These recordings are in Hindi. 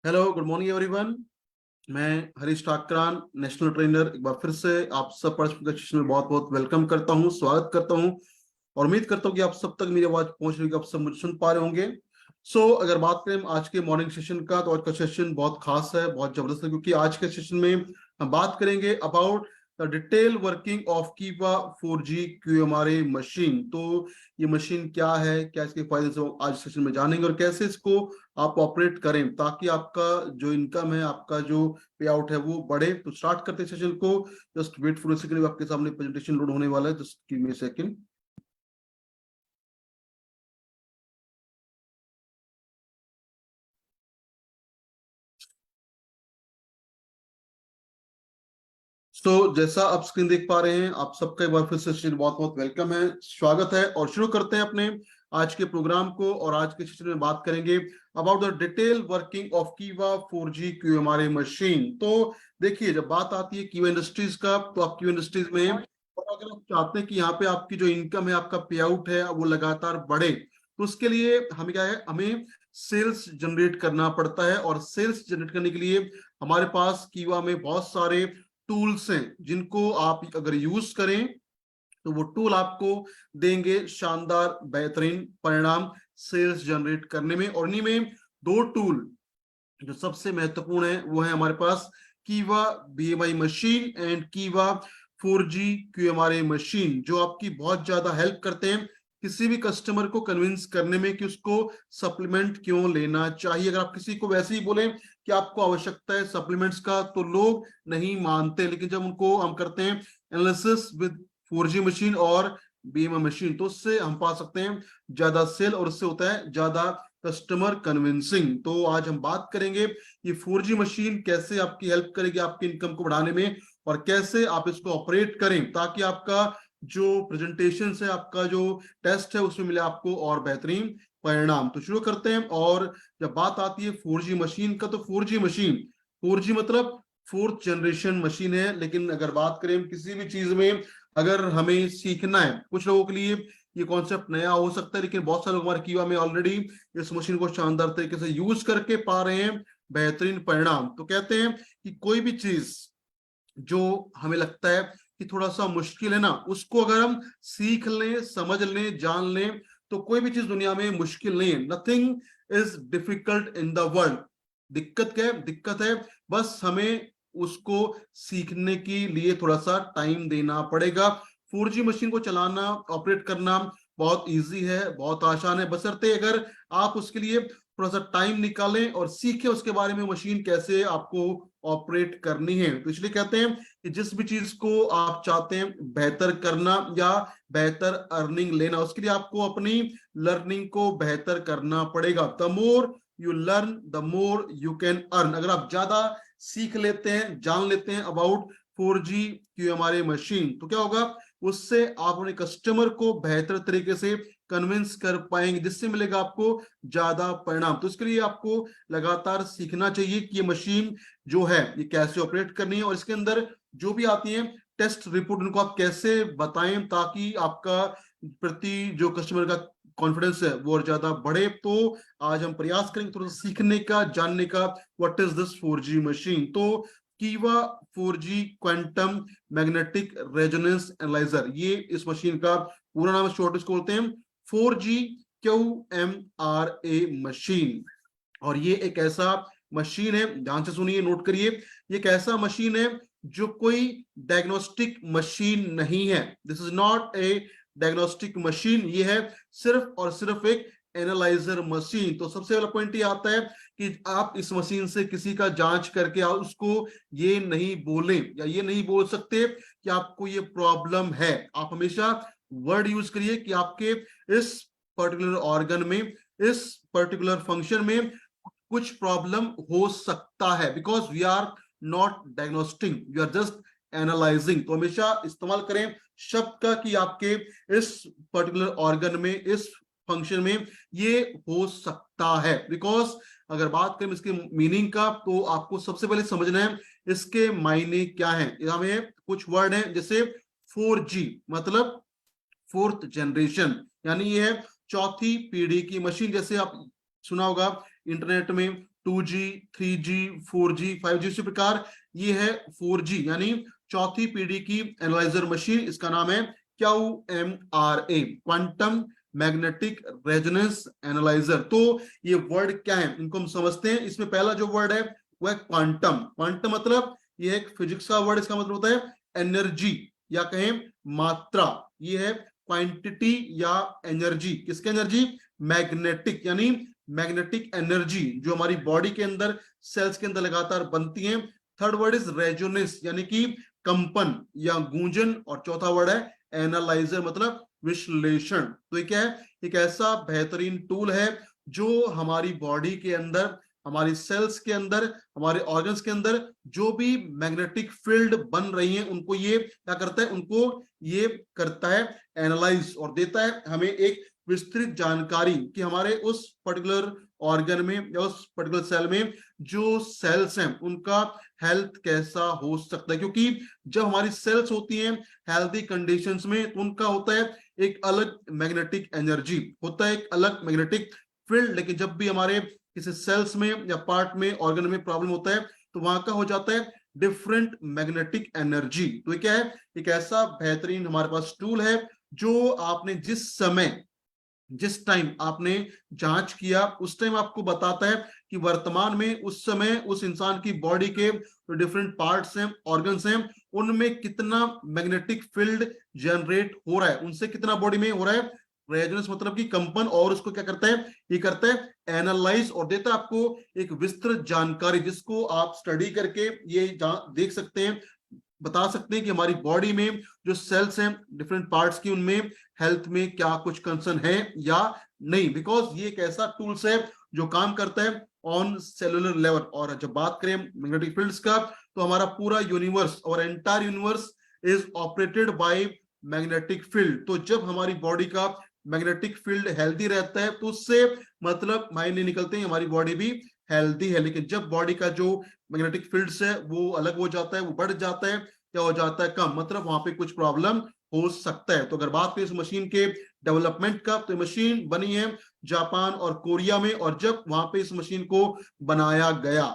Hello, good morning everyone. मैं हरीश ठाकरान, नेशनल ट्रेनर, एक बार फिर से आप सब पार्टिसिपेंट सेशन में बहुत बहुत वेलकम करता हूं, स्वागत करता हूं और उम्मीद करता हूं कि आप सब तक मेरी आवाज पहुंच रही है, आप सब मुझे सुन पा रहे होंगे। अगर बात करें आज के मॉर्निंग सेशन का, तो आज का सेशन बहुत खास है, बहुत जबरदस्त है, क्योंकि आज के सेशन में हम बात करेंगे about the detail working of कीवा 4G QMRA मशीन। तो ये मशीन क्या है, क्या इसके फायदे से आज सेशन में जानेंगे और कैसे इसको आप ऑपरेट करें ताकि आपका जो इनकम है, आपका जो पे आउट है वो बढ़े। तो स्टार्ट करते हैं सेशन को। Just wait for a second, आपके सामने प्रेजेंटेशन लोड होने वाला है, just give me a second. जैसा आप स्क्रीन देख पा रहे हैं, आप सबका एक बार फिर से सेशन बहुत बहुत वेलकम है, स्वागत है और शुरू करते हैं अपने आज के प्रोग्राम को। और आज के सेशन में बात करेंगे about the detail working of कीवा 4G QMRA मशीन। तो देखिए, जब बात आती है कीवा इंडस्ट्रीज का, तो आप कीवा इंडस्ट्रीज में और अगर आप चाहते हैं कि यहाँ पे आपकी जो इनकम है, आपका पे आउट है, वो लगातार बढ़े, तो उसके लिए हमें क्या है, हमें सेल्स जनरेट करना पड़ता है। और सेल्स जनरेट करने के लिए हमारे पास कीवा में बहुत सारे टूल्स हैं जिनको आप अगर यूज करें तो वो टूल आपको देंगे शानदार बेहतरीन परिणाम सेल्स जनरेट करने में। और इन्हीं में दो टूल जो सबसे महत्वपूर्ण है वो है हमारे पास कीवा BMI मशीन एंड कीवा 4G QMRA मशीन, जो आपकी बहुत ज्यादा हेल्प करते हैं किसी भी कस्टमर को कन्विंस करने में कि उसको सप्लीमेंट क्यों लेना चाहिए। अगर आप किसी को वैसे ही बोले कि आपको आवश्यकता है सप्लीमेंट्स का, तो लोग नहीं मानते, लेकिन जब उनको हम करते हैं एनालिसिस विद 4G मशीन और BMI मशीन, तो उससे हम पा सकते हैं ज्यादा सेल और उससे होता है ज्यादा कस्टमर कन्विंसिंग। तो आज हम बात करेंगे ये 4G मशीन कैसे आपकी हेल्प करेगी आपकी इनकम को बढ़ाने में, और कैसे आप इसको ऑपरेट करें ताकि आपका जो प्रेजेंटेशन है, आपका जो टेस्ट है, उसमें मिले आपको और बेहतरीन परिणाम। तो शुरू करते हैं। और जब बात आती है 4G मशीन का, तो 4G मशीन, 4G मतलब फोर्थ जनरेशन मशीन है। लेकिन अगर बात करें किसी भी चीज में, अगर हमें सीखना है, कुछ लोगों के लिए ये कॉन्सेप्ट नया हो सकता है, लेकिन बहुत सारे लोग हमारे कीवा में ऑलरेडी इस मशीन को शानदार तरीके से यूज करके पा रहे हैं बेहतरीन परिणाम। तो कहते हैं कि कोई भी चीज जो हमें लगता है कि थोड़ा सा मुश्किल है ना, उसको अगर हम सीख लें, समझ लें, जान लें, तो कोई भी चीज दुनिया में मुश्किल नहीं है। Nothing is difficult in the world. दिक्कत क्या है? दिक्कत है बस हमें उसको सीखने के लिए थोड़ा सा टाइम देना पड़ेगा। 4G मशीन को चलाना, ऑपरेट करना बहुत इजी है, बहुत आसान है, बशर्ते अगर आप उसके लिए थोड़ा सा टाइम निकालें और सीखें उसके बारे में, मशीन कैसे आपको ऑपरेट करनी है। तो इसलिए कहते हैं कि जिस भी चीज को आप चाहते हैं बेहतर करना या बेहतर अर्निंग लेना, उसके लिए आपको अपनी लर्निंग को बेहतर करना पड़ेगा। The more you learn the more you can earn. अगर आप ज्यादा सीख लेते हैं, जान लेते हैं अबाउट 4G QMRA मशीन, तो क्या होगा, उससे आप अपने कस्टमर को बेहतर तरीके से कन्विंस कर पाएंगे, जिससे मिलेगा आपको ज्यादा परिणाम। तो इसके लिए आपको लगातार सीखना चाहिए कि ये मशीन जो है ये कैसे ऑपरेट करनी है, और इसके अंदर जो भी आती है टेस्ट रिपोर्ट, उनको आप कैसे बताएं ताकि आपका प्रति जो कस्टमर का कॉन्फिडेंस है वो और ज्यादा बढ़े। तो आज हम प्रयास करेंगे थोड़ा सा सीखने का, जानने का, what is this 4G machine. तो कीवा 4G quantum magnetic resonance analyser, ये इस मशीन का पूरा नाम, शॉर्ट इसको बोलते हैं 4G QMRA मशीन। और ये एक ऐसा मशीन है, ध्यान से सुनिए, नोट करिए, ये एक ऐसा मशीन है जो कोई डायग्नोस्टिक मशीन नहीं है। This is not a diagnostic machine, ये है सिर्फ और सिर्फ एक एनालाइजर मशीन। तो सबसे पहला पॉइंट ये आता है कि आप इस मशीन से किसी का जांच करके आप उसको ये नहीं बोलें या ये नहीं बोल सकते कि आपको ये प्रॉब्लम है। आप हमेशा वर्ड यूज करिए कि आपके इस पर्टिकुलर ऑर्गन में, इस पर्टिकुलर फंक्शन में कुछ प्रॉब्लम हो सकता है, because we are not diagnosing, we are just analysing. तो हमेशा इस्तेमाल करें शब्द का कि आपके इस पर्टिकुलर ऑर्गन में, इस फंक्शन में ये हो सकता है। बिकॉज अगर बात करें इसके मीनिंग का, तो आपको सबसे पहले समझना है इसके मायने क्या है। हमें कुछ वर्ड हैं जैसे 4G मतलब फोर्थ जनरेशन, यानी ये है चौथी पीढ़ी की मशीन। जैसे आप सुना होगा इंटरनेट में 2G, 3G, 4G, 5G। इसी प्रकार ये है 4G यानी चौथी पीढ़ी की एनालाइजर मशीन। इसका नाम है QMRA, quantum magnetic resonance analyser. तो ये वर्ड क्या है इनको हम समझते हैं। इसमें पहला जो वर्ड है वो है क्वांटम। क्वांटम मतलब ये एक फिजिक्स का वर्ड। इसका मतलब होता है एनर्जी या कहें मात्रा। ये है क्वांटिटी या एनर्जी। किसकी एनर्जी? मैग्नेटिक यानी मैग्नेटिक एनर्जी जो हमारी बॉडी के अंदर सेल्स के अंदर लगातार बनती है। थर्ड वर्ड इज रेजोनेंस यानी कि कंपन या गूंजन। और चौथा वर्ड है एनालाइजर मतलब विश्लेषण। तो ये क्या है? एक ऐसा बेहतरीन टूल है जो हमारी बॉडी के अंदर, हमारी सेल्स के अंदर, हमारे ऑर्गन्स के अंदर जो भी मैग्नेटिक फील्ड बन रही हैं उनको ये क्या करता है? उनको ये करता है एनालाइज और देता है हमें एक विस्तृत जानकारी कि हमारे उस पर्टिकुलर ऑर्गन में या उस पर्टिकुलर सेल में जो सेल्स हैं उनका हेल्थ कैसा हो सकता है। क्योंकि जब हमारी सेल्स होती हैं हेल्दी कंडीशंस में तो उनका होता है एक अलग मैग्नेटिक एनर्जी, होता है एक अलग मैग्नेटिक फील्ड। लेकिन जब भी हमारे किसी सेल्स में या पार्ट में ऑर्गन में प्रॉब्लम होता है तो वहां का हो जाता है डिफरेंट मैग्नेटिक एनर्जी। तो ये क्या है? एक ऐसा बेहतरीन हमारे पास टूल है जो आपने जिस टाइम आपने जांच किया उस टाइम आपको बताता है कि वर्तमान में उस समय उस इंसान की बॉडी के जो डिफरेंट पार्ट्स हैं, ऑर्गन्स हैं, उनमें कितना मैग्नेटिक फील्ड जनरेट हो रहा है, उनसे कितना बॉडी में हो रहा है रेजोनेंस मतलब कि कंपन। और उसको क्या करता है? ये करता है एनालाइज और देता है आपको एक विस्तृत जानकारी जिसको आप स्टडी करके ये देख सकते हैं, बता सकते हैं कि हमारी बॉडी में जो सेल्स हैं डिफरेंट पार्ट्स की उनमें हेल्थ में क्या कुछ कंसर्न है या नहीं। बिकॉज ये एक ऐसा टूल्स है जो काम करता है ऑन सेलुलर लेवल। और जब बात करें मैग्नेटिक फील्ड्स का तो हमारा पूरा यूनिवर्स और entire universe is operated by magnetic field. तो जब हमारी बॉडी का मैग्नेटिक फील्ड हेल्दी रहता है तो उससे मतलब मायने निकलते हैं हमारी बॉडी भी हेल्दी है। लेकिन जब बॉडी का जो मैग्नेटिक फील्ड है वो अलग हो जाता है, वो बढ़ जाता है, क्या हो जाता है? कम, मतलब वहां पे कुछ प्रॉब्लम हो सकता है। तो अगर बात करें इस मशीन के डेवलपमेंट का तो मशीन बनी है जापान और कोरिया में। और जब वहां पे इस मशीन को बनाया गया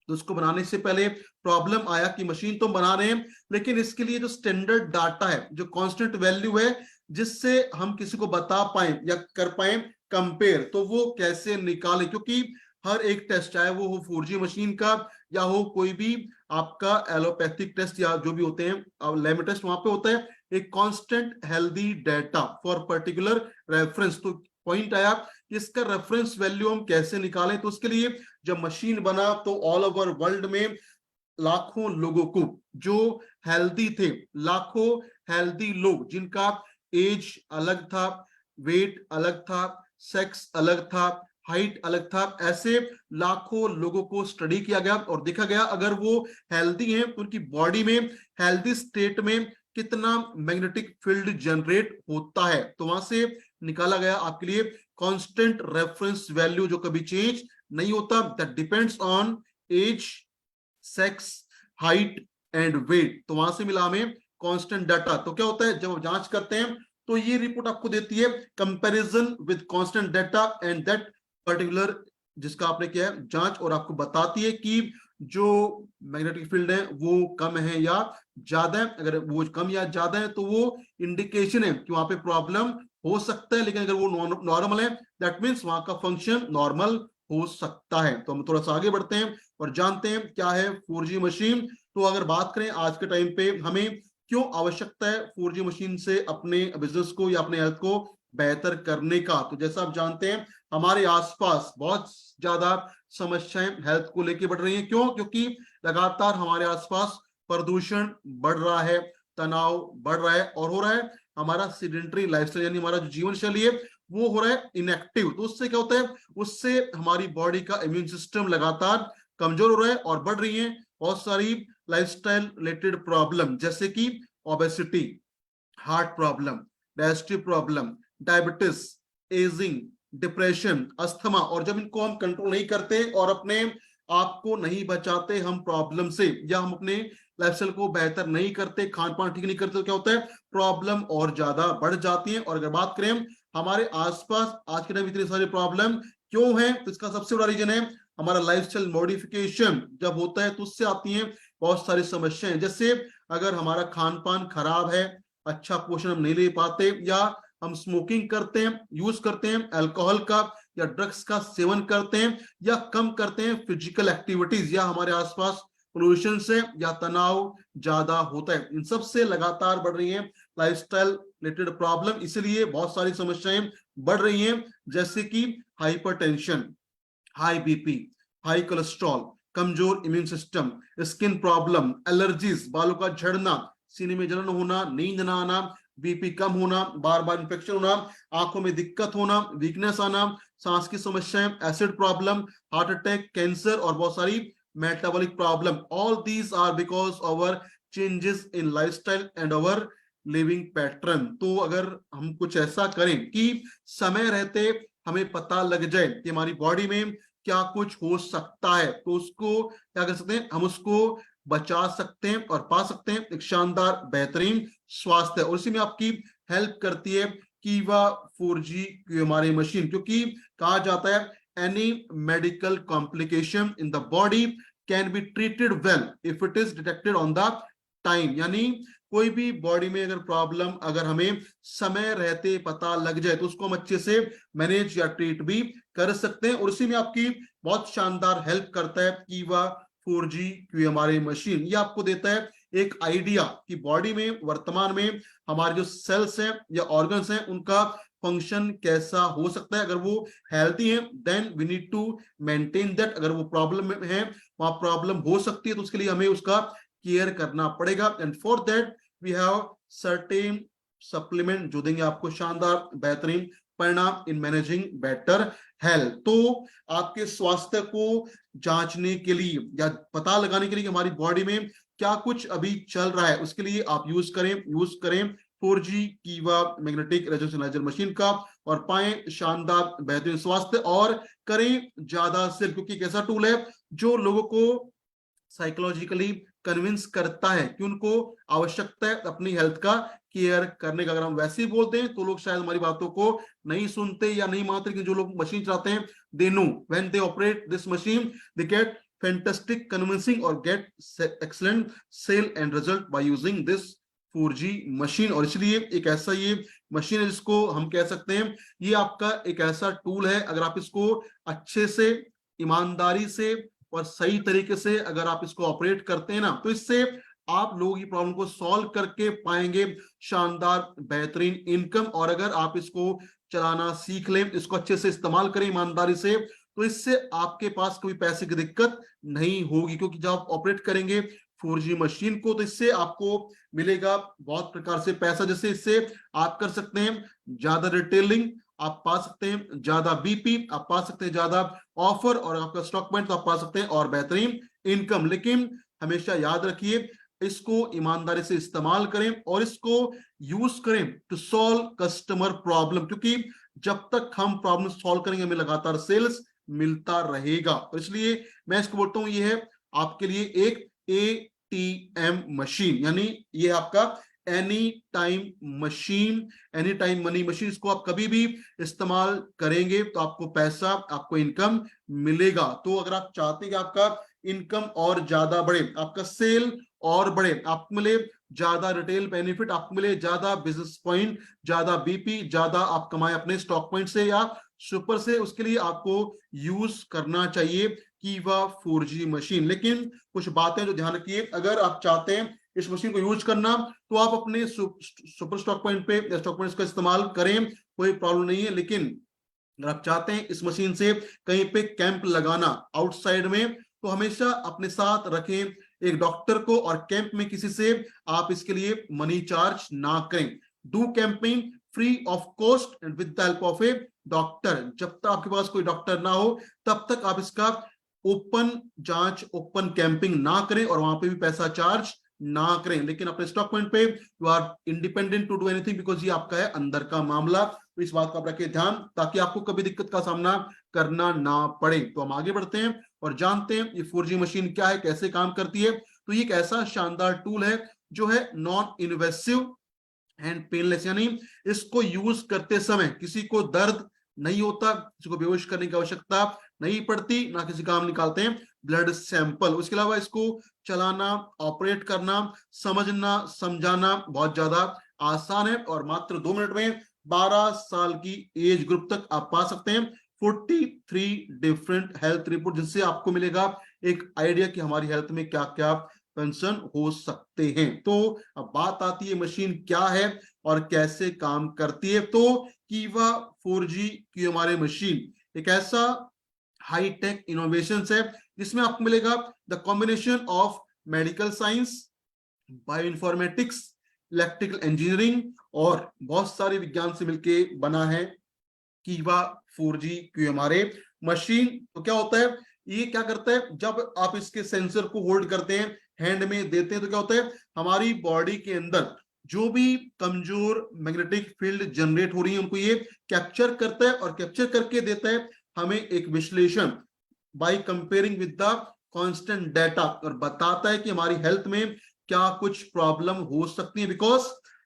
तो उसको बनाने से पहले प्रॉब्लम आया कि मशीन तो बना रहे हैं लेकिन इसके लिए जो स्टैंडर्ड डाटा है, जो कांस्टेंट वैल्यू है जिससे हम किसी को बता पाए या कर पाए कंपेयर, तो वो कैसे निकाले? क्योंकि हर एक टेस्ट चाहे वो हो 4G मशीन का या हो कोई भी आपका एलोपैथिक टेस्ट या जो भी होते हैं लैब टेस्ट, वहां पे होता है एक constant healthy data for particular reference. तो पॉइंट आया इसका रेफरेंस वैल्यू हम कैसे निकालें? तो उसके लिए जब मशीन बना तो ऑल ओवर वर्ल्ड में लाखों लोगों को जो हेल्दी थे, लाखों हेल्दी लोग जिनका एज अलग था, वेट अलग था, सेक्स अलग था, हाइट अलग था, ऐसे लाखों लोगों को स्टडी किया गया और देखा गया अगर वो हेल्दी हैं तो उनकी बॉडी में हेल्दी स्टेट में कितना मैग्नेटिक फील्ड जनरेट होता है। तो वहां से निकाला गया आपके लिए कांस्टेंट रेफरेंस वैल्यू जो कभी चेंज नहीं होता, that depends on age, sex, height and weight. तो वहां से मिला हमें कांस्टेंट डाटा। तो क्या होता है जब आप जांच करते हैं तो ये रिपोर्ट आपको देती है comparison with constant data and that particular जिसका आपने किया है जांच, और आपको बताती है कि जो मैग्नेटिक फील्ड है वो कम है या ज्यादा है। अगर वो कम या ज्यादा है तो वो इंडिकेशन है कि वहां पे प्रॉब्लम हो सकता है। लेकिन अगर वो नॉर्मल है दैट मीन्स वहां का फंक्शन नॉर्मल हो सकता है। तो हम थोड़ा सा आगे बढ़ते हैं और जानते हैं क्या है 4G मशीन। तो अगर बात करें आज के टाइम पे हमें क्यों आवश्यकता है 4G मशीन से अपने बिजनेस को या अपने हेल्थ को बेहतर करने का, तो जैसा आप जानते हैं हमारे आसपास बहुत ज्यादा समस्याएं हेल्थ को लेके बढ़ रही हैं। क्यों? क्योंकि लगातार हमारे आसपास प्रदूषण बढ़ रहा है, तनाव बढ़ रहा है और हो रहा है हमारा सीडेंटरी लाइफस्टाइल यानी हमारा जो जीवन शैली है वो हो रहा है इनएक्टिव। तो उससे क्या होता है? उससे हमारी बॉडी का इम्यून सिस्टम लगातार कमजोर हो रहा है और बढ़ रही है बहुत सारी लाइफस्टाइल रिलेटेड प्रॉब्लम जैसे कि obesity, heart problem, digestive problem, diabetes, ageing, depression, asthma. और जब इनको हम कंट्रोल नहीं करते और अपने आप को नहीं बचाते हम प्रॉब्लम से, या हम अपने लाइफस्टाइल को बेहतर नहीं करते, खान पान ठीक नहीं करते, तो क्या होता है? प्रॉब्लम और ज्यादा बढ़ जाती है। और अगर बात करें हमारे आसपास आज के टाइम इतनी सारी प्रॉब्लम क्यों है तो इसका सबसे बड़ा रीजन है हमारा लाइफस्टाइल मॉडिफिकेशन जब होता है तो उससे आती हैं बहुत सारी समस्याएं। जैसे अगर हमारा खान पान खराब है, अच्छा पोषण हम नहीं ले पाते, या हम स्मोकिंग करते हैं, यूज करते हैं अल्कोहल का या ड्रग्स का सेवन करते हैं, या कम करते हैं फिजिकल एक्टिविटीज, या हमारे आसपास पोल्यूशन से या तनाव ज्यादा होता है, इन सब से लगातार बढ़ रही है लाइफस्टाइल रिलेटेड प्रॉब्लम। इसलिए बहुत सारी समस्याएं बढ़ रही हैं, जैसे कि hypertension, high BP, high cholesterol, कमजोर immune system, skin problem, allergies, बालों का झड़ना, सीने में जलन होना, नींद ना आना, बीपी कम होना, बार बार इंफेक्शन होना, आंखों में दिक्कत होना, वीकनेस आना, सांस की समस्याएं, acid problem, heart attack, cancer और बहुत सारी metabolic problem. All these are because our changes in lifestyle and our living pattern. तो अगर हम कुछ ऐसा करें कि समय रहते हमें पता लग जाए कि हमारी बॉडी में क्या कुछ हो सकता है, तो उसको क्या कर सकते हैं, हम उसको बचा सकते हैं और पा सकते हैं एक शानदार बेहतरीन स्वास्थ्य। और इसी में आपकी हेल्प करती है कीवा 4G की हमारी मशीन, क्योंकि कहा जाता है any medical complication in the body can be treated well if it is detected on the time. यानी कोई भी बॉडी में अगर प्रॉब्लम अगर हमें समय रहते पता लग जाए तो उसको हम अच्छे से मैनेज या ट्रीट भी कर सकते हैं। और उसी में आपकी बहुत शानदार हेल्प करता है कीवा 4G की हमारी मशीन। ये आपको देता है एक आइडिया कि बॉडी में वर्तमान में हमारे जो सेल्स हैं या ऑर्गन्स हैं उनका फंक्शन कैसा हो सकता है। अगर वो हेल्थी है then we need to maintain that, अगर वो प्रॉब्लम में है, वहां प्रॉब्लम हो सकती है, तो उसके लिए हमें उसका केयर करना पड़ेगा। And for that we have certain supplement जो देंगे आपको शानदार बेहतरीन परिणाम इन मैनेजिंग बेटर हेल्थ। तो आपके स्वास्थ्य को जांचने के लिए या पता लगाने के लिए हमारी बॉडी में क्या कुछ अभी चल रहा है, उसके लिए आप यूज करें 4G कीवा मैग्नेटिक रेजोनेंस एनालाइजर मशीन का, और पाएं शानदार बेहतरीन स्वास्थ्य और करें ज्यादा सेल, क्योंकि एक ऐसा टूल है जो लोगों को साइकोलॉजिकली कन्विंस करता है कि उनको आवश्यकता है अपनी हेल्थ का केयर करने का। अगर हम वैसे ही बोलते हैं तो लोग शायद हमारी बातों को नहीं सुनते या नहीं मानते, कि जो लोग मशीन चलाते हैं they know when they operate this machine they get fantastic convincing और get excellent sale and result by using this 4G machine. और इसलिए एक ऐसा ये मशीन है जिसको हम कह सकते हैं ये आपका एक ऐसा टूल है, अगर आप इसको अच्छे से ईमानदारी से और सही तरीके से अगर आप इसको ऑपरेट करते हैं ना, तो इससे आप लोगों की प्रॉब्लम को सॉल्व करके पाएंगे शानदार बेहतरीन इनकम। और अगर आप इसको चलाना सीख लें, इसको अच्छे से इस्तेमाल करें ईमानदारी से, तो इससे आपके पास कोई पैसे की दिक्कत नहीं होगी, क्योंकि जब आप ऑपरेट करेंगे 4G मशीन को तो इससे आपको मिलेगा बहुत प्रकार से पैसा। जैसे इससे आप कर सकते हैं ज्यादा रिटेलिंग, आप पा सकते हैं ज्यादा बीपी, आप पा सकते हैं ज्यादा ऑफर, और आपका स्टॉक पॉइंट तो आप पा सकते हैं और बेहतरीन इनकम। लेकिन हमेशा याद रखिए इसको ईमानदारी से इस्तेमाल करें और इसको यूज करें टू सॉल्व कस्टमर प्रॉब्लम, क्योंकि जब तक हम प्रॉब्लम सॉल्व करेंगे हमें लगातार सेल्स मिलता रहेगा। और इसलिए मैं इसको बोलता हूं ये है आपके लिए एक ATM मशीन, यानी ये आपका any time machine, any time money machine. इसको आप कभी भी इस्तेमाल करेंगे तो आपको पैसा, आपको इनकम मिलेगा। तो अगर आप चाहते हैं कि आपका इनकम और ज्यादा बढ़े, आपका सेल और बढ़े, आपको मिले ज्यादा रिटेल बेनिफिट, आपको मिले ज्यादा बिजनेस पॉइंट, ज्यादा बीपी, ज्यादा आप कमाए अपने स्टॉक पॉइंट से या सुपर से, उसके लिए आपको यूज करना चाहिए कीवा 4G मशीन। लेकिन कुछ बातें जो ध्यान रखिए, अगर आप चाहते हैं इस मशीन को यूज करना तो आप अपने सुपर स्टॉक पॉइंट पे या स्टॉक पॉइंट्स का इस्तेमाल करें, कोई प्रॉब्लम नहीं है। लेकिन अगर आप चाहते हैं इस मशीन से कहीं पे कैंप लगाना आउटसाइड में, तो हमेशा अपने साथ रखें एक डॉक्टर को, और कैंप में किसी से आप इसके लिए मनी चार्ज ना करें। Do camping free of cost and with the help of A doctor. जब तक आपके पास कोई डॉक्टर ना हो तब तक आप इसका ओपन जांच, ओपन कैंपिंग ना करें और वहां पे भी पैसा चार्ज ना करें। लेकिन अपने स्टॉक पॉइंट पे you are independent to do anything, because ये आपका है अंदर का मामला। तो इस बात को आप रखिए ध्यान, ताकि आपको कभी दिक्कत का सामना करना ना पड़े। तो हम आगे बढ़ते हैं और जानते हैं ये 4G मशीन क्या है, कैसे काम करती है। तो ये एक ऐसा शानदार टूल है जो है नॉन इन्वेसिव एंड पेनलेस, यानी इसको यूज करते समय किसी को दर्द नहीं होता, किसी को बेहोश करने की आवश्यकता नहीं पड़ती, ना किसी काम निकालते हैं ब्लड सैंपल। उसके अलावा इसको चलाना, ऑपरेट करना, समझना, समझाना बहुत ज्यादा आसान है और मात्र 2 मिनट में 12 साल की एज ग्रुप तक आप पा सकते हैं 43 डिफरेंट हेल्थ रिपोर्ट, जिससे आपको मिलेगा एक आइडिया कि हमारी हेल्थ में क्या क्या कंसर्न हो सकते हैं। तो अब बात आती है मशीन क्या है और कैसे काम करती है। तो कीवा 4G की हमारी मशीन एक ऐसा हाईटेक इनोवेशन है जिसमें आपको मिलेगा the combination of medical science, bioinformatics, electrical engineering और बहुत सारे विज्ञान से मिलके बना है कीवा 4G की हमारे मशीन। तो क्या होता है, ये क्या करता है, जब आप इसके सेंसर को होल्ड करते हैं, हैंड में देते हैं, तो क्या होता है, हमारी बॉडी के अंदर जो भी कमजोर मैग्नेटिक फील्ड जनरेट हो रही है उनको ये कैप्चर करता है और कैप्चर करके देता है हमें एक विश्लेषण by comparing with the constant data, और बताता है कि हमारी हेल्थ में क्या कुछ प्रॉब्लम हो सकती है। बिकॉज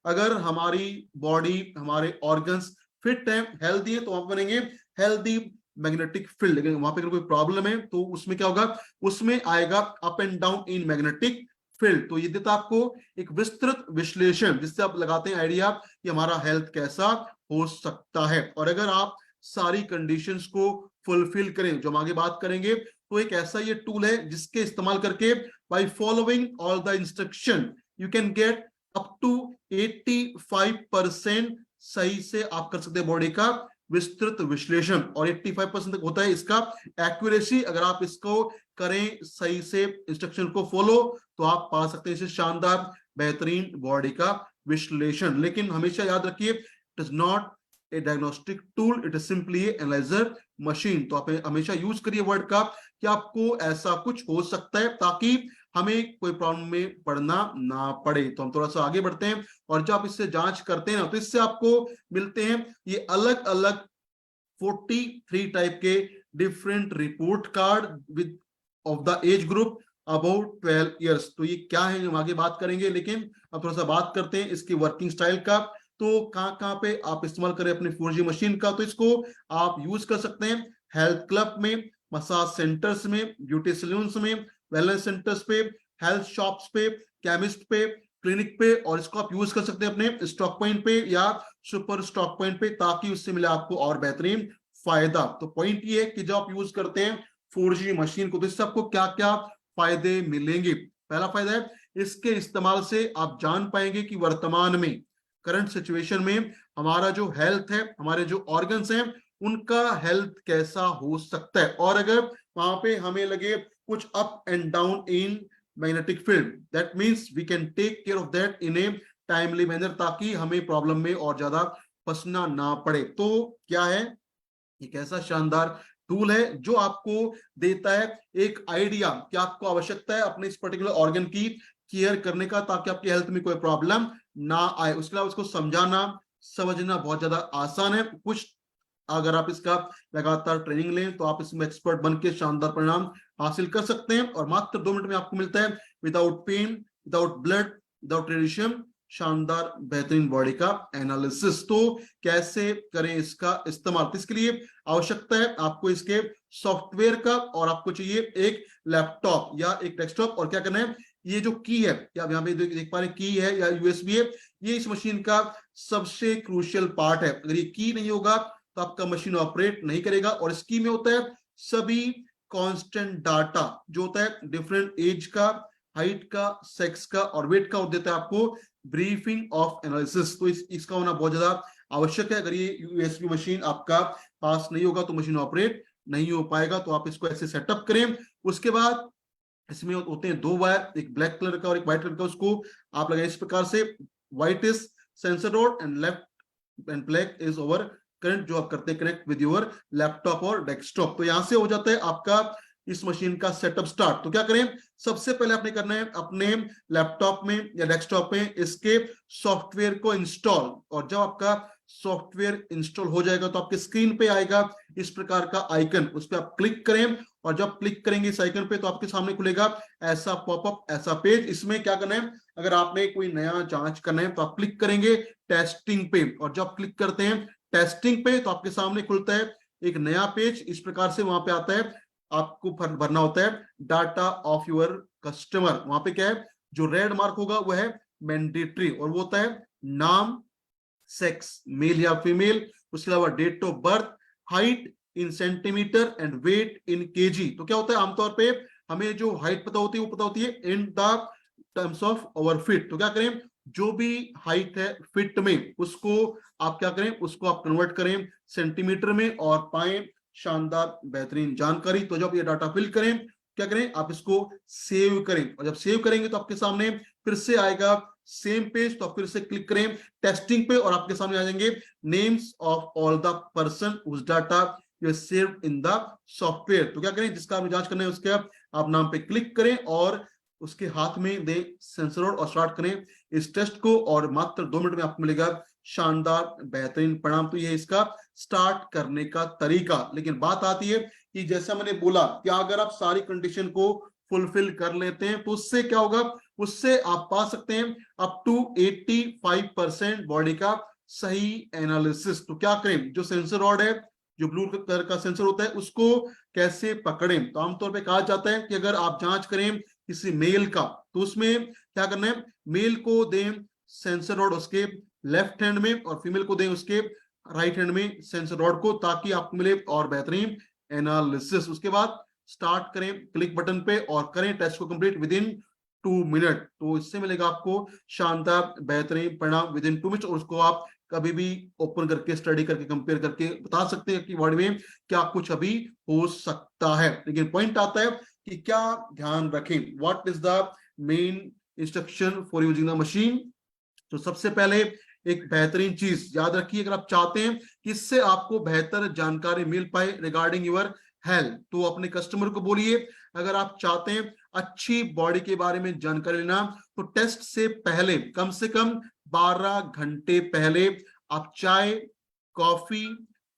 अगर हमारी बॉडी, हमारे ऑर्गन्स फिट है, हेल्दी है, तो वहां बनेंगे हेल्दी मैग्नेटिक फील्ड। लेकिन वहां पे अगर कोई प्रॉब्लम है तो उसमें क्या होगा, उसमें आएगा up and down in magnetic field. तो ये देता आपको एक विस्तृत विश्लेषण जिससे आप लगाते हैं आइडिया कि हमारा हेल्थ कैसा हो सकता है। और अगर आप सारी कंडीशंस को फुलफिल करें, जो हम आगे बात करेंगे, तो एक ऐसा ये टूल है जिसके इस्तेमाल करके by following all the instruction you can get up to 85% सही से आप कर सकते हैं बॉडी का विस्तृत विश्लेषण। और 85% तक होता है इसका एक्यूरेसी। अगर आप इसको करें सही से, इंस्ट्रक्शन को फॉलो, तो आप पा सकते हैं इसे शानदार बेहतरीन बॉडी का विश्लेषण। लेकिन हमेशा याद रखिए, it is not a diagnostic tool, it is simply analyser machine. तो आप हमेशा यूज करिए वर्ड का कि आपको ऐसा कुछ हो सकता है, ताकि हमें कोई प्रॉब्लम में पड़ना ना पड़े। तो हम थोड़ा सा आगे बढ़ते हैं और जब आप इससे जांच करते हैं ना, तो इससे आपको मिलते हैं ये अलग अलग 43 टाइप के different report card with of the age group about 12 years. तो ये क्या है हम आगे बात करेंगे, लेकिन अब थोड़ा सा बात करते हैं इसकी वर्किंग स्टाइल का। तो कहाँ कहाँ पे आप इस्तेमाल करें अपनी 4G मशीन का, तो इसको आप यूज कर सकते हैं हेल्थ क्लब में, मसाज सेंटर्स में, ब्यूटी सैलून्स में, वेलनेस सेंटर्स पे, हेल्थ शॉप्स पे, केमिस्ट पे, क्लिनिक पे, और इसको आप यूज कर सकते हैं अपने स्टॉक पॉइंट पे या सुपर स्टॉक पॉइंट पे, ताकि उससे मिले आपको और बेहतरीन फायदा। तो पॉइंट ये है कि जब आप यूज करते हैं 4G मशीन को, तो इससे आपको क्या क्या फायदे मिलेंगे। पहला फायदा है, इसके इस्तेमाल से आप जान पाएंगे कि वर्तमान में, करंट सिचुएशन में, हमारा जो हेल्थ है, हमारे जो ऑर्गन्स हैं, उनका हेल्थ कैसा हो सकता है। और अगर वहां पे हमें लगे कुछ up and down in magnetic field, that means we can take care of that in a timely manner, ताकि हमें प्रॉब्लम में और ज्यादा फंसना ना पड़े। तो क्या है, एक ऐसा शानदार टूल है जो आपको देता है एक आइडिया कि आपको आवश्यकता है अपने इस पर्टिकुलर ऑर्गन की केयर करने का, ताकि आपकी हेल्थ में कोई प्रॉब्लम ना आए। उसके अलावा उसको समझाना, समझना बहुत ज्यादा आसान है। कुछ अगर आप इसका लगातार ट्रेनिंग लें तो आप इसमें एक्सपर्ट बन के शानदार परिणाम हासिल कर सकते हैं। और मात्र 2 मिनट में आपको मिलता है without pain, without blood, without radiation, शानदार बेहतरीन बॉडी का एनालिसिस। तो कैसे करें इसका इस्तेमाल, तो इसके लिए आवश्यकता है आपको इसके सॉफ्टवेयर का, और आपको चाहिए एक लैपटॉप या एक डेस्कटॉप। और क्या करना है, ये जो की है, क्या आप यहाँ पे देख पा रहे हैं, की है या यूएसबी है, ये इस मशीन का सबसे क्रूशियल पार्ट है। अगर ये की नहीं होगा तो आपका मशीन ऑपरेट नहीं करेगा। और इस की में होता है सभी कांस्टेंट डाटा जो होता है डिफरेंट एज का, हाइट का, सेक्स का और वेट का, और देता है आपको ब्रीफिंग ऑफ एनालिसिस। तो इसका होना बहुत ज्यादा आवश्यक है। अगर ये यूएसबी मशीन आपका पास नहीं होगा तो मशीन ऑपरेट नहीं हो पाएगा। तो आप इसको ऐसे सेटअप करें। उसके बाद इसमें होते हैं 2 वायर, एक ब्लैक कलर का और एक व्हाइट कलर का, उसको आप लगाए इस प्रकार से, white is sensor road and left and black is over current, जो आप करते हैं कनेक्ट विद योर लैपटॉप और डेस्कटॉप। तो यहां से हो जाता है आपका इस मशीन का सेटअप स्टार्ट। तो क्या करें, सबसे पहले आपने करना है अपने लैपटॉप में या डेस्कटॉप में इसके सॉफ्टवेयर को इंस्टॉल। और जब आपका सॉफ्टवेयर इंस्टॉल हो जाएगा तो आपके स्क्रीन पे आएगा इस प्रकार का आइकन, उस पर आप क्लिक करें। और जब क्लिक करेंगे इस आइकन पे तो आपके सामने खुलेगा ऐसा पॉपअप, ऐसा पेज। इसमें क्या करना है, अगर आपने कोई नया जांच करना है तो आप क्लिक करेंगे टेस्टिंग पे। और जब क्लिक करते हैं टेस्टिंग पे तो आपके सामने खुलता है एक नया पेज इस प्रकार से वहां पे आता है, आपको भरना होता है डाटा ऑफ योर कस्टमर। वहां पे क्या है, जो रेड मार्क होगा वो है मैंडेटरी, और वो होता है नाम, सेक्स मेल या फीमेल, उसके अलावा date of birth, height in centimetre and weight in KG. तो क्या होता है, आमतौर पे हमें जो हाइट पता होती है वो पता होती है in the terms of over feet. तो क्या करें, जो भी हाइट है फिट में, उसको आप क्या करें, उसको आप कन्वर्ट करें सेंटीमीटर में और पाएं शानदार बेहतरीन जानकारी। तो जब ये डाटा फिल करें, क्या करें, आप इसको सेव करें, और जब सेव करेंगे तो आपके सामने फिर से आएगा सेम पेज। तो आप फिर से क्लिक करें टेस्टिंग पे और आपके सामने आ जाएंगे names of all the person whose data you saved in the software. तो क्या करें, जिसका आपने जांच करना है उसके आप नाम पे क्लिक करें और उसके हाथ में दें सेंसर रोड और स्टार्ट करें इस टेस्ट को, और मात्र 2 मिनट में आपको मिलेगा शानदार बेहतरीन परिणाम। तो ये इसका स्टार्ट करने का तरीका। लेकिन बात आती है कि जैसा मैंने बोला कि अगर आप सारी कंडीशन को फुलफिल कर लेते हैं तो उससे क्या होगा, उससे आप पा सकते हैं अप टू 85% बॉडी का सही एनालिसिस। तो क्या करें, जो सेंसर रॉड है, जो ब्लू कलर का सेंसर होता है, उसको कैसे पकड़ें। तो आमतौर पे कहा जाता है कि अगर आप जांच करें किसी मेल का, तो उसमें क्या करना है, मेल को दें सेंसर रॉड उसके लेफ्ट हैंड में और फीमेल को दें उसके राइट हैंड में सेंसर रॉड को, ताकि आपको मिले और बेहतरीन एनालिसिस। उसके बाद स्टार्ट करें क्लिक बटन पे और करें टेस्ट को कंप्लीट विद इन 2 मिनट। तो इससे मिलेगा आपको शानदार बेहतरीन परिणाम विद इन 2 मिनट, और उसको आप कभी भी ओपन करके स्टडी करके कंपेयर करके बता सकते हैं कि बॉडी में क्या कुछ अभी हो सकता है। लेकिन पॉइंट आता है कि क्या ध्यान रखें, what is the main instruction for using the machine. तो सबसे पहले एक बेहतरीन चीज याद रखिए, अगर आप चाहते हैं कि इससे आपको बेहतर जानकारी मिल पाए रिगार्डिंग योर हेल्थ, तो अपने कस्टमर को बोलिए, अगर आप चाहते हैं अच्छी बॉडी के बारे में जानकारी लेना, तो टेस्ट से पहले कम से कम 12 घंटे पहले आप चाय, coffee,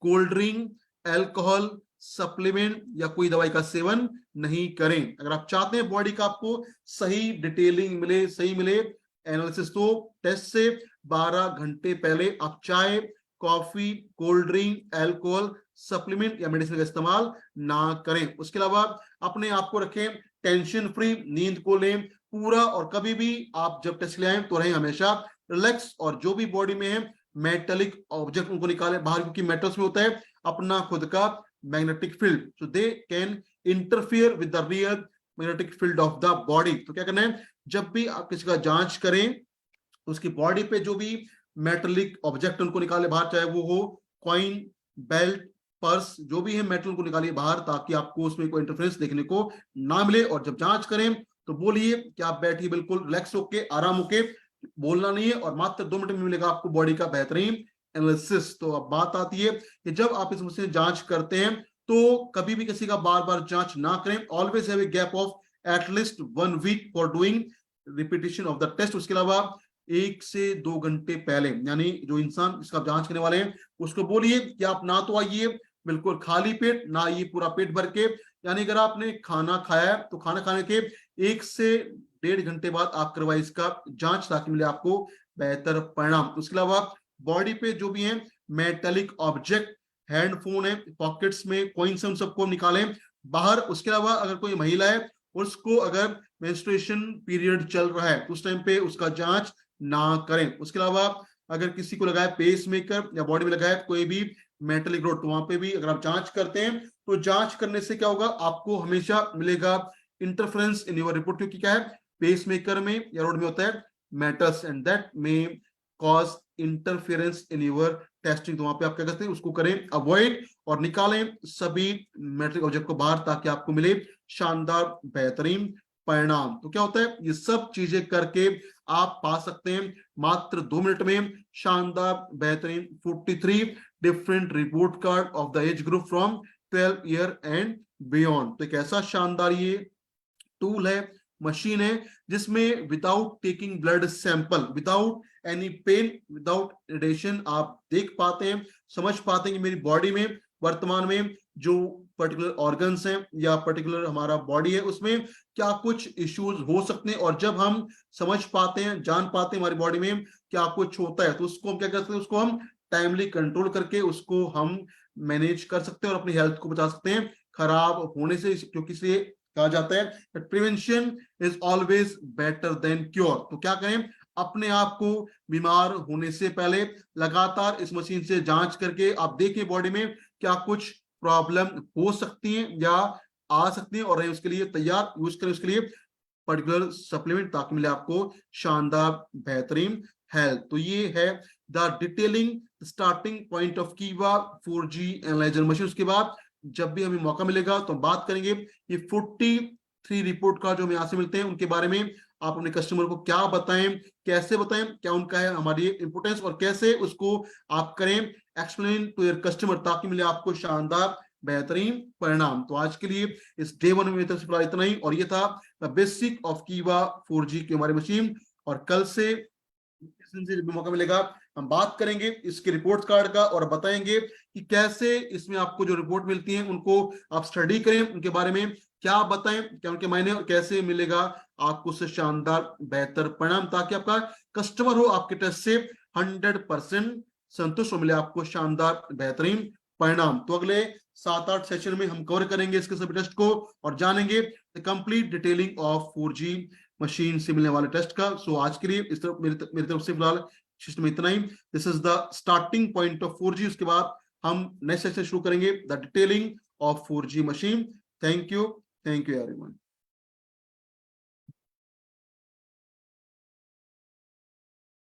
cold drink, alcohol, supplement या कोई दवाई का सेवन नहीं करें। अगर आप चाहते हैं बॉडी का आपको सही डिटेलिंग मिले, सही मिले एनालिसिस, तो टेस्ट से 12 घंटे पहले आप चाय, coffee, cold drink, alcohol, supplement या मेडिसिन का इस्तेमाल ना करें। उसके अलावा अपने आप को रखें टेंशन फ्री, नींद को लें पूरा, और कभी भी आप जब टेस्ट ले आए तो रहें हमेशा रिलैक्स। और जो भी बॉडी में है मेटेलिक ऑब्जेक्ट उनको निकालें बाहर, क्योंकि मेटल्स में होता है अपना खुद का magnetic field, so they can interfere with the real magnetic field of the body. तो क्या करना है, जब भी आप किसी का जांच करें तो उसकी बॉडी पे जो भी मेटेलिक ऑब्जेक्ट उनको निकाले बाहर, चाहे वो हो कॉइन, बेल्ट, पर्स, जो भी है मेटल को निकालिए बाहर, ताकि आपको उसमें कोई इंटरफेरेंस देखने को ना मिले। और जब जांच करें तो बोलिए कि आप बैठिए बिल्कुल रिलैक्स होके, आराम होके, बोलना नहीं है, और मात्र 2 मिनट में मिलेगा आपको बॉडी का बेहतरीन एनालिसिस। तो अब बात आती है कि जब आप इस मुझसे जांच करते हैं तो कभी भी किसी का बार बार जांच ना करें, always have a gap of at least 1 week for doing repetition of the test. उसके अलावा 1 से 2 घंटे पहले, यानी जो इंसान जिसका आप जांच करने वाले हैं उसको बोलिए कि आप ना तो आइए बिल्कुल खाली पेट, ना आइए पूरा पेट भर के। यानी अगर आपने खाना खाया है तो खाना खाने के 1 से 1.5 घंटे बाद आप करवाइए इसका जांच, ताकि मिले आपको बेहतर परिणाम। उसके अलावा बॉडी पे जो भी है मेटेलिक ऑब्जेक्ट, हैंड फोन है, पॉकेट्स में कॉइन्स है, उन सबको निकालें बाहर। उसके अलावा अगर कोई महिला है उसको अगर मेंस्ट्रुएशन पीरियड चल रहा है तो उस टाइम पे उसका जांच ना करें। उसके अलावा अगर किसी को लगाए पेस मेकर या बॉडी में लगाए कोई भी मेटलिक रोड, तो वहां पे भी अगर आप जांच करते हैं तो जांच करने से क्या होगा, आपको हमेशा मिलेगा इंटरफेरेंस इन योर रिपोर्ट, क्योंकि क्या है पेस मेकर में या रोड में होता है metals and that may cause interference in your testing. तो वहां पे आप क्या करते हैं, उसको करें अवॉइड और निकालें सभी मेट्रिक ऑब्जेक्ट को बाहर, ताकि आपको मिले शानदार बेहतरीन परिणाम। तो क्या होता है, ये सब चीजें करके आप पा सकते हैं मात्र 2 मिनट में शानदार बेहतरीन 43 different report card of the age group from 12 year and beyond. तो एक ऐसा शानदार ये टूल है, मशीन है, जिसमें without taking blood sample, without any pain, without radiation आप देख पाते हैं, समझ पाते हैं कि मेरी बॉडी में वर्तमान में जो पर्टिकुलर ऑर्गन्स हैं या पर्टिकुलर हमारा बॉडी है उसमें क्या कुछ इश्यूज हो सकते हैं। और जब हम समझ पाते हैं, जान पाते हैं हमारी बॉडी में क्या कुछ होता है, तो उसको हम क्या करते हैं, उसको हम टाइमली कंट्रोल करके उसको हम मैनेज कर सकते हैं और अपनी हेल्थ को बचा सकते हैं खराब होने से, क्योंकि इसलिए कहा जाता है prevention is always better than cure. तो क्या करें, अपने आप को बीमार होने से पहले लगातार इस मशीन से जांच करके आप देखें बॉडी में क्या कुछ प्रॉब्लम हो सकती है या आ सकती है, और रहे उसके लिए तैयार, यूज करें उसके लिए पर्टिकुलर सप्लीमेंट, ताकि मिले आपको शानदार बेहतरीन हेल्थ। तो ये है the detailing starting point of कीवा 4G एनालाइजर मशीन। उसके बाद जब भी हमें मौका मिलेगा तो हम बात करेंगे ये 43 रिपोर्ट कार्ड जो हमें यहाँ से मिलते हैं उनके बारे में। आप अपने कस्टमर को क्या बताएं, कैसे बताएं, क्या उनका है हमारी इंपोर्टेंस, और कैसे उसको आप करें एक्सप्लेन टू योर कस्टमर, ताकि मिले आपको शानदार बेहतरीन परिणाम। तो आज के लिए इस डे 1 में तरफ से फिलहाल इतना ही, और ये था द बेसिक ऑफ कीवा 4G की हमारी मशीन। और कल से जब भी मौका मिलेगा हम बात करेंगे इसके रिपोर्ट कार्ड का और बताएंगे कि कैसे इसमें आपको जो रिपोर्ट मिलती है उनको आप स्टडी करें, उनके बारे में क्या बताएं, क्या उनके मायने, और कैसे मिलेगा आपको उससे शानदार बेहतर परिणाम, ताकि आपका कस्टमर हो आपके टेस्ट से 100% संतुष्ट हो, मिले आपको शानदार बेहतरीन परिणाम। तो अगले 7-8 सेशन में हम कवर करेंगे इसके सभी टेस्ट को और जानेंगे complete detailing of 4G machine से मिलने वाले टेस्ट का। सो आज के लिए इस तरफ मेरी तरफ से फिलहाल सिस्टम में इतना ही। This is the starting point of 4G। उसके बाद हम नेक्स्ट सेशन शुरू करेंगे the detailing of 4G machine. Thank you everyone.